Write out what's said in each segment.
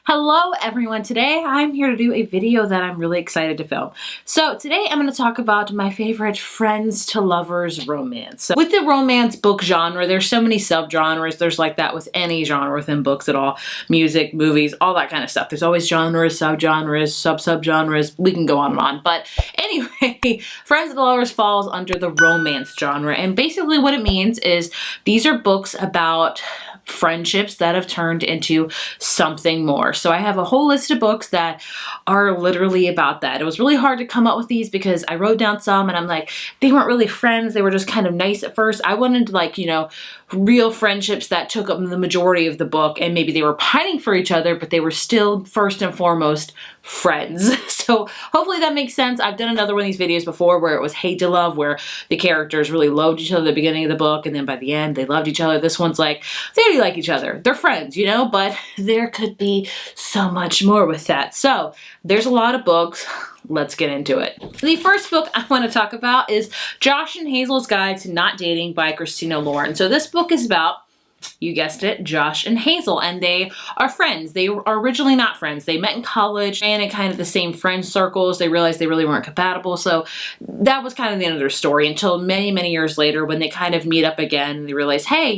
Hello everyone, today I'm here to do a video that I'm really excited to film. So today I'm going to talk about my favorite friends to lovers romance. So with the romance book genre, there's so many subgenres. There's like that with any genre within books at all. Music, movies, all that kind of stuff. There's always genres, subgenres, sub-subgenres. We can go on and on. But anyway, friends to lovers falls under the romance genre. And basically what it means is these are books about friendships that have turned into something more. So I have a whole list of books that are literally about that. It was really hard to come up with these because I wrote down some and I'm like, they weren't really friends. They were just kind of nice at first. I wanted like, real friendships that took up the majority of the book, and maybe they were pining for each other, but they were still first and foremost friends. So hopefully that makes sense. I've done another one of these videos before where it was hate to love, where the characters really loved each other at the beginning of the book, and then by the end they loved each other. This one's like, they already like each other. They're friends, but there could be so much more with that. So there's a lot of books. Let's get into it. The first book I want to talk about is Josh and Hazel's Guide to Not Dating by Christina Lauren. So this book is about, you guessed it, Josh and Hazel, and they are friends. They were originally not friends. They met in college and in kind of the same friend circles. They realized they really weren't compatible, so that was kind of the end of their story until many, many years later when they kind of meet up again and they realize, hey,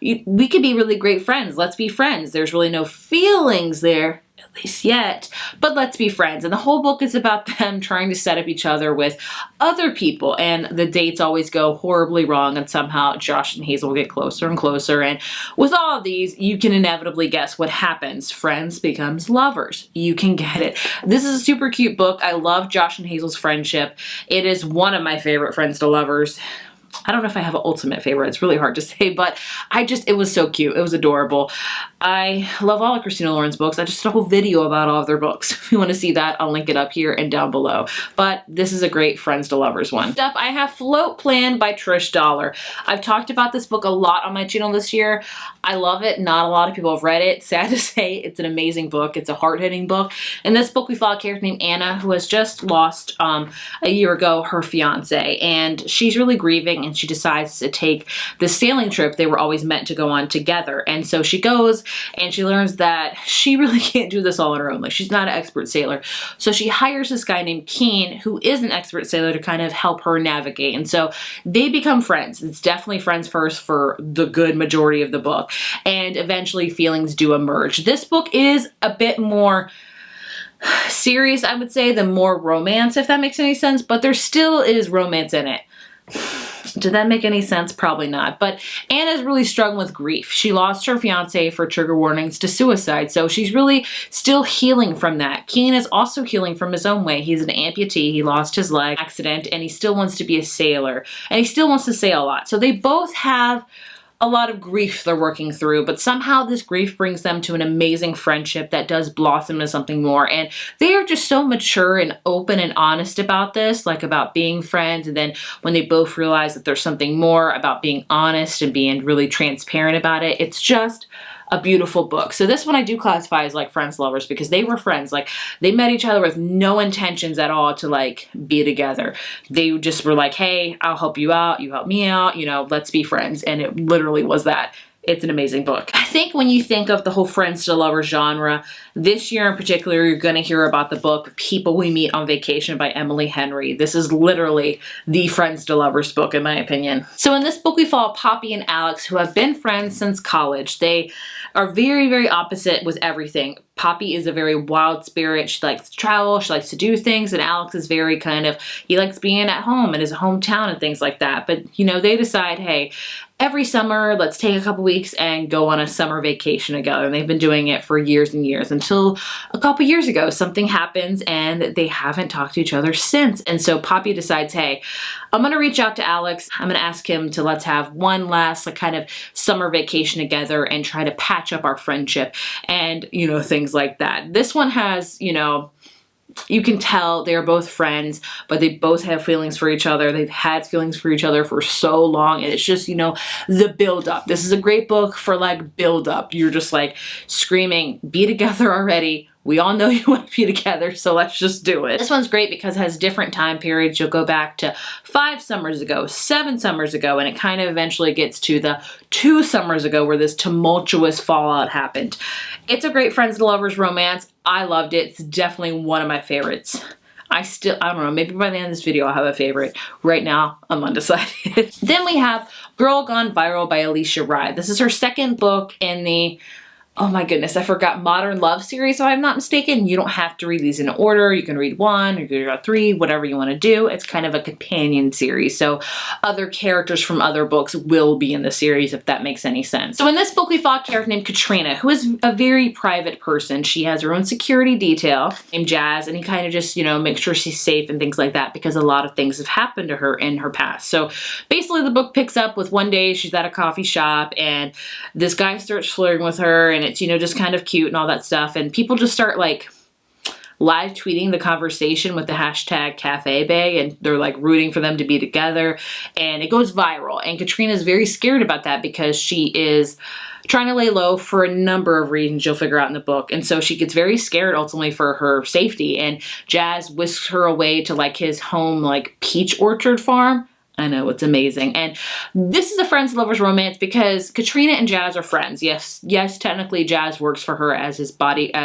we could be really great friends. Let's be friends. There's really no feelings there, at least yet, but let's be friends. And the whole book is about them trying to set up each other with other people, and the dates always go horribly wrong, and somehow Josh and Hazel get closer and closer. And with all of these, you can inevitably guess what happens. Friends becomes lovers. You can get it. This is a super cute book. I love Josh and Hazel's friendship. It is one of my favorite friends to lovers. I don't know if I have an ultimate favorite. It's really hard to say, but it was so cute. It was adorable. I love all of Christina Lauren's books. I just did a whole video about all of their books. If you want to see that, I'll link it up here and down below. But this is a great friends to lovers one. Next up, I have Float Plan by Trish Dollar. I've talked about this book a lot on my channel this year. I love it. Not a lot of people have read it. Sad to say, it's an amazing book. It's a hard-hitting book. In this book, we follow a character named Anna who has just lost, a year ago, her fiance. And she's really grieving, and she decides to take the sailing trip they were always meant to go on together. And so she goes and she learns that she really can't do this all on her own. Like, she's not an expert sailor. So she hires this guy named Keen, who is an expert sailor, to kind of help her navigate. And so they become friends. It's definitely friends first for the good majority of the book. And eventually feelings do emerge. This book is a bit more serious, I would say, than more romance, if that makes any sense. But there still is romance in it. Did that make any sense? Probably not. But Anna's really struggling with grief. She lost her fiance for trigger warnings to suicide, so she's really still healing from that. Keen is also healing from his own way. He's an amputee. He lost his leg accident, and he still wants to be a sailor, and he still wants to sail a lot. So they both have a lot of grief they're working through, but somehow this grief brings them to an amazing friendship that does blossom into something more. And they are just so mature and open and honest about this, like about being friends. And then when they both realize that there's something more, about being honest and being really transparent about it, it's just a beautiful book. So this one I do classify as like friends lovers, because they were friends. Like, they met each other with no intentions at all to like be together. They just were like, hey, I'll help you out, you help me out, let's be friends. And it literally was that. It's an amazing book. I think when you think of the whole friends to lovers genre, this year in particular, you're going to hear about the book People We Meet on Vacation by Emily Henry. This is literally the friends to lovers book, in my opinion. So in this book, we follow Poppy and Alex, who have been friends since college. They are very, very opposite with everything. Poppy is a very wild spirit. She likes to travel, she likes to do things, and Alex is very he likes being at home in his hometown and things like that. But, they decide, hey, every summer, let's take a couple weeks and go on a summer vacation together. And they've been doing it for years and years, until a couple years ago, something happens and they haven't talked to each other since. And so Poppy decides, hey, I'm going to reach out to Alex. I'm going to ask him to let's have one last kind of summer vacation together and try to patch up our friendship and, things like that. This one has, you can tell they're both friends, but they both have feelings for each other. They've had feelings for each other for so long, and it's just, the build-up. This is a great book for build-up. You're just screaming, be together already, we all know you want to be together, so let's just do it. This one's great because it has different time periods. You'll go back to 5 summers ago, 7 summers ago, and it kind of eventually gets to the 2 summers ago where this tumultuous fallout happened. It's a great friends to lovers romance. I loved it. It's definitely one of my favorites. I don't know, maybe by the end of this video I'll have a favorite. Right now, I'm undecided. Then we have Girl Gone Viral by Alicia Rye. This is her second book in the, oh my goodness, I forgot, Modern Love series, if I'm not mistaken. You don't have to read these in order. You can read 1, or you can read 3, whatever you want to do. It's kind of a companion series, so other characters from other books will be in the series, if that makes any sense. So in this book, we follow a character named Katrina, who is a very private person. She has her own security detail named Jazz, and he kind of just, you know, makes sure she's safe and things like that because a lot of things have happened to her in her past. So basically the book picks up with one day she's at a coffee shop and this guy starts flirting with her, and it's, you know, just kind of cute and all that stuff. And people just start like live tweeting the conversation with the hashtag Cafe Bae, and they're like rooting for them to be together, and it goes viral. And Katrina's very scared about that because she is trying to lay low for a number of reasons you'll figure out in the book. And so she gets very scared ultimately for her safety, and Jazz whisks her away to like his home, like peach orchard farm. I know, it's amazing. And this is a friends lovers romance because Katrina and Jazz are friends. Yes, technically Jazz works for her as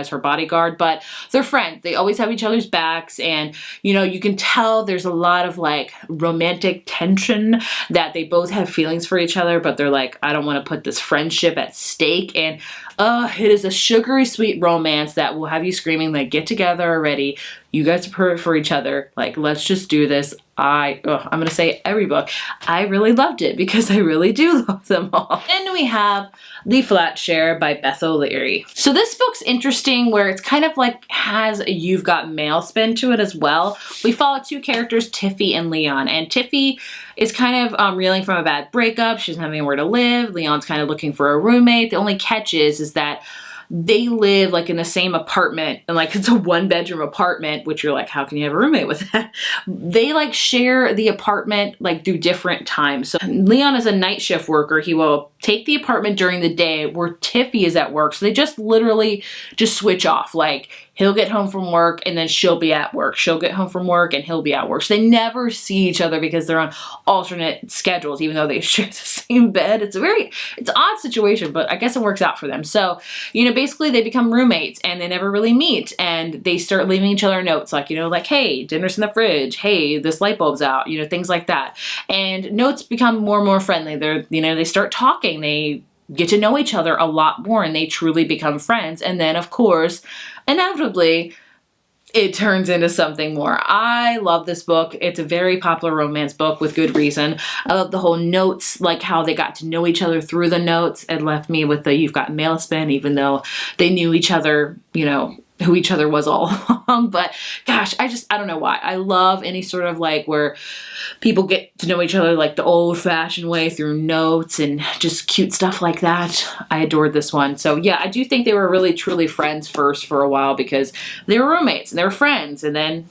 her bodyguard, but they're friends. They always have each other's backs, and you know, you can tell there's a lot of like romantic tension, that they both have feelings for each other, but they're like, I don't want to put this friendship at stake. And it is a sugary sweet romance that will have you screaming like, get together already. You guys are perfect for each other. Like, let's just do this. I'm going to say every book. I really loved it because I really do love them all. Then we have The Flat Share by Beth O'Leary. So this book's interesting where it's kind of like has a You've Got Mail spin to it as well. We follow 2 characters, Tiffy and Leon. And Tiffy is kind of reeling from a bad breakup. She doesn't have anywhere to live. Leon's kind of looking for a roommate. The only catch is that they live like in the same apartment, and like it's a 1-bedroom apartment, which you're like, how can you have a roommate with that? They like share the apartment like through different times. So Leon is a night shift worker. He will take the apartment during the day where Tiffy is at work. So they just literally just switch off. Like he'll get home from work and then she'll be at work. She'll get home from work and he'll be at work. So they never see each other because they're on alternate schedules, even though they share the same bed. It's an odd situation, but I guess it works out for them. So, you know, basically they become roommates and they never really meet, and they start leaving each other notes like, you know, like, hey, dinner's in the fridge. Hey, this light bulb's out, you know, things like that. And notes become more and more friendly. They start talking. They get to know each other a lot more, and they truly become friends. And then, of course, inevitably, it turns into something more. I love this book. It's a very popular romance book with good reason. I love the whole notes, like how they got to know each other through the notes. It left me with the You've Got Mail spin, even though they knew each other, you know, who each other was all along. But gosh, I don't know why. I love any sort of like where people get to know each other like the old-fashioned way through notes and just cute stuff like that. I adored this one. So yeah, I do think they were really truly friends first for a while because they were roommates and they were friends, and then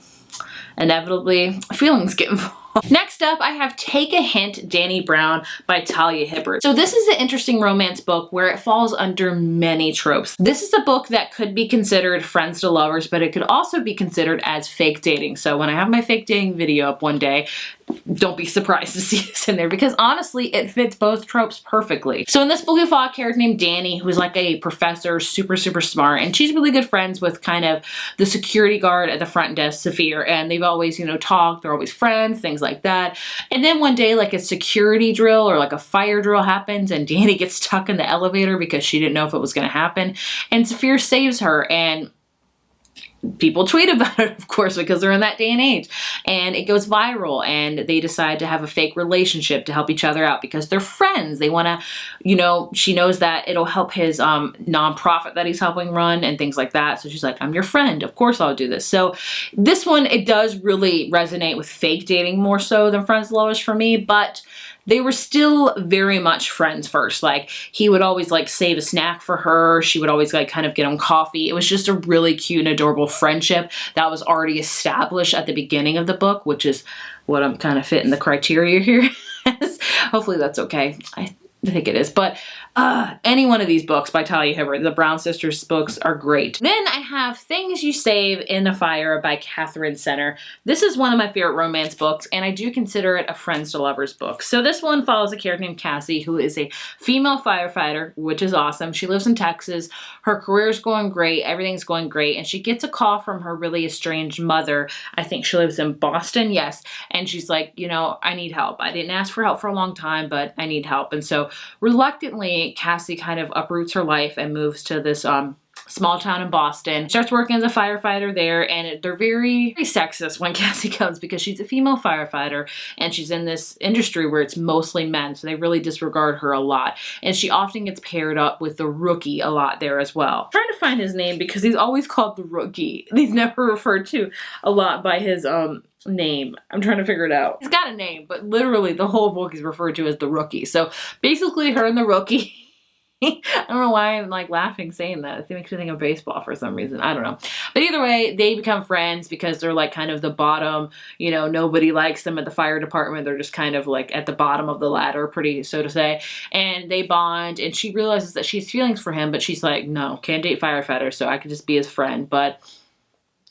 inevitably feelings get involved. Next up, I have Take a Hint, Danny Brown by Talia Hibbert. So this is an interesting romance book where it falls under many tropes. This is a book that could be considered friends to lovers, but it could also be considered as fake dating. So when I have my fake dating video up one day, don't be surprised to see this in there because honestly, it fits both tropes perfectly. So in this book, we follow a character named Danny, who's like a professor, super smart, and she's really good friends with kind of the security guard at the front desk, Saphir, and they've always, you know, talked, they're always friends, things like that. And then one day, like a security drill or like a fire drill happens, and Danny gets stuck in the elevator because she didn't know if it was going to happen, and Saphir saves her, and people tweet about it, of course, because they're in that day and age, and it goes viral, and they decide to have a fake relationship to help each other out because they're friends. They want to, you know, she knows that it'll help his nonprofit that he's helping run and things like that. So she's like, I'm your friend. Of course I'll do this. So this one, it does really resonate with fake dating more so than friends to lovers for me, but they were still very much friends first. Like he would always like save a snack for her. She would always like kind of get him coffee. It was just a really cute and adorable friendship that was already established at the beginning of the book, which is what I'm kind of fitting the criteria here. Hopefully that's okay. I think it is. But Any one of these books by Talia Hibbert. The Brown Sisters books are great. Then I have Things You Save in a Fire by Catherine Center. This is one of my favorite romance books, and I do consider it a friends to lovers book. So this one follows a character named Cassie, who is a female firefighter, which is awesome. She lives in Texas. Her career's going great. Everything's going great. And she gets a call from her really estranged mother. I think she lives in Boston, yes. And she's like, you know, I need help. I didn't ask for help for a long time, but I need help. And so reluctantly, Cassie kind of uproots her life and moves to this small town in Boston, starts working as a firefighter there, and they're very, very sexist when Cassie comes because she's a female firefighter and she's in this industry where it's mostly men, so they really disregard her a lot. And she often gets paired up with the Rookie a lot there as well. I'm trying to find his name because he's always called the Rookie. He's never referred to a lot by his name. I'm trying to figure it out. He's got a name, but literally the whole book is referred to as the Rookie. So basically her and the Rookie I don't know why I'm like laughing saying that. It makes me think of baseball for some reason. I don't know. But either way, they become friends because they're like kind of the bottom, you know, nobody likes them at the fire department. They're just kind of like at the bottom of the ladder, pretty so to say. And they bond, and she realizes that she has feelings for him, but she's like, no, can't date firefighters, so I could just be his friend. But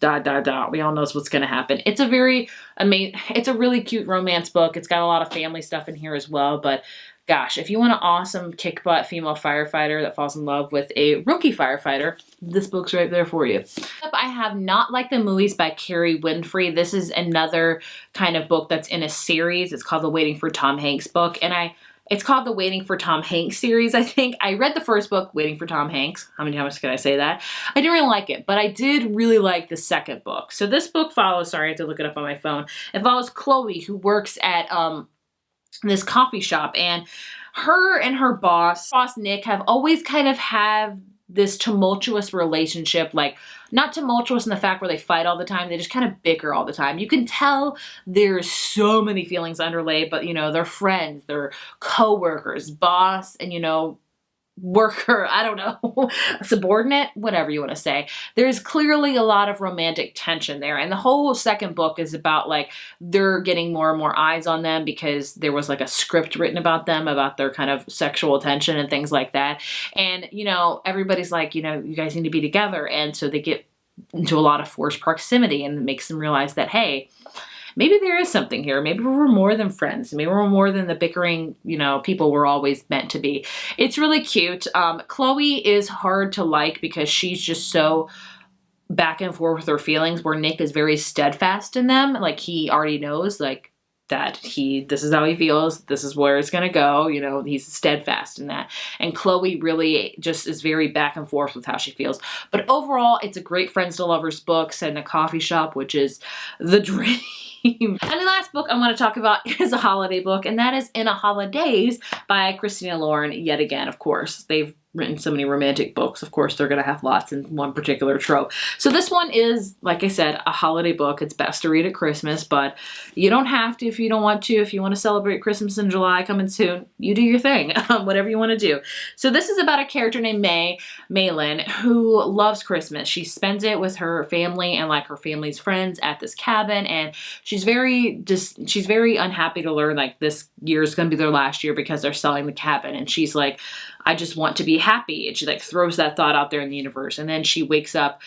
we all know what's going to happen. It's a very it's a really cute romance book. It's got a lot of family stuff in here as well, but gosh, if you want an awesome kick-butt female firefighter that falls in love with a rookie firefighter, this book's right there for you. I have Not Like the Movies by Carrie Winfrey. This is another kind of book that's in a series. It's called the Waiting for Tom Hanks book, and it's called the Waiting for Tom Hanks series, I think. I read the first book, Waiting for Tom Hanks. How many times can I say that? I didn't really like it, but I did really like the second book. So this book follows, sorry, I have to look it up on my phone. It follows Chloe, who works at this coffee shop, and her boss Nick, have always kind of had this tumultuous relationship. Like, not tumultuous in the fact where they fight all the time, they just kind of bicker all the time. You can tell there's so many feelings underlay, but you know, they're friends, they're co-workers, boss, and you know, worker, I don't know, subordinate, whatever you want to say. There's clearly a lot of romantic tension there. And the whole second book is about like they're getting more and more eyes on them because there was like a script written about them, about their kind of sexual tension and things like that. And, you know, everybody's like, you know, you guys need to be together. And so they get into a lot of forced proximity, and it makes them realize that, hey, maybe there is something here. Maybe we're more than friends. Maybe we're more than the bickering, you know, people we're always meant to be. It's really cute. Chloe is hard to like because she's just so back and forth with her feelings, where Nick is very steadfast in them. Like, he already knows, like, that this is how he feels, this is where it's gonna go, you know, he's steadfast in that. And Chloe really just is very back and forth with how she feels. But overall, it's a great friends to lovers book set in a coffee shop, which is the dream. And the last book I want to talk about is a holiday book, and that is In a Holidays by Christina Lauren. Yet again, of course, they've written so many romantic books. Of course, they're going to have lots in one particular trope. So this one is, like I said, a holiday book. It's best to read at Christmas, but you don't have to if you don't want to. If you want to celebrate Christmas in July coming soon, you do your thing, whatever you want to do. So this is about a character named Malin, who loves Christmas. She spends it with her family and like her family's friends at this cabin, and she's very unhappy to learn like this year is going to be their last year because they're selling the cabin. And she's like, I just want to be happy. And she like throws that thought out there in the universe. And then she wakes up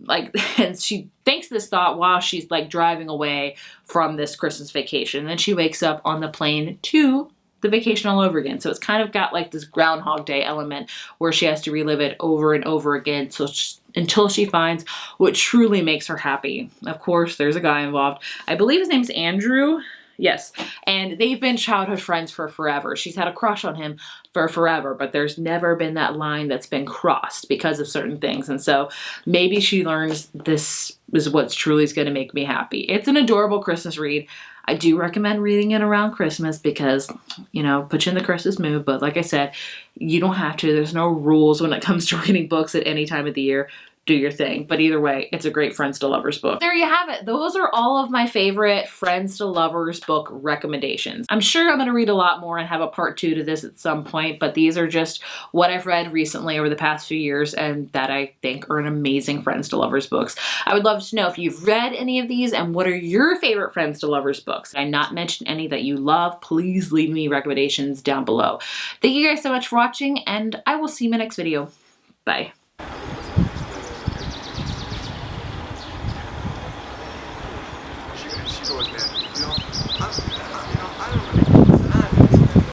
like, and she thinks this thought while she's like driving away from this Christmas vacation. And then she wakes up on the plane to the vacation all over again. So it's kind of got like this Groundhog Day element where she has to relive it over and over again. So until she finds what truly makes her happy. Of course, there's a guy involved. I believe his name's Andrew. Yes. And they've been childhood friends for forever. She's had a crush on him for forever, but there's never been that line that's been crossed because of certain things. And so maybe she learns this is what's truly is going to make me happy. It's an adorable Christmas read. I do recommend reading it around Christmas because, you know, put you in the Christmas mood. But like I said, you don't have to. There's no rules when it comes to reading books at any time of the year. do your thing. But either way, it's a great friends to lovers book. There you have it. Those are all of my favorite friends to lovers book recommendations. I'm sure I'm going to read a lot more and have a part 2 to this at some point, but these are just what I've read recently over the past few years and that I think are an amazing friends to lovers books. I would love to know if you've read any of these and what are your favorite friends to lovers books. Did I not mention any that you love? Please leave me recommendations down below. Thank you guys so much for watching, and I will see you in my next video. Bye.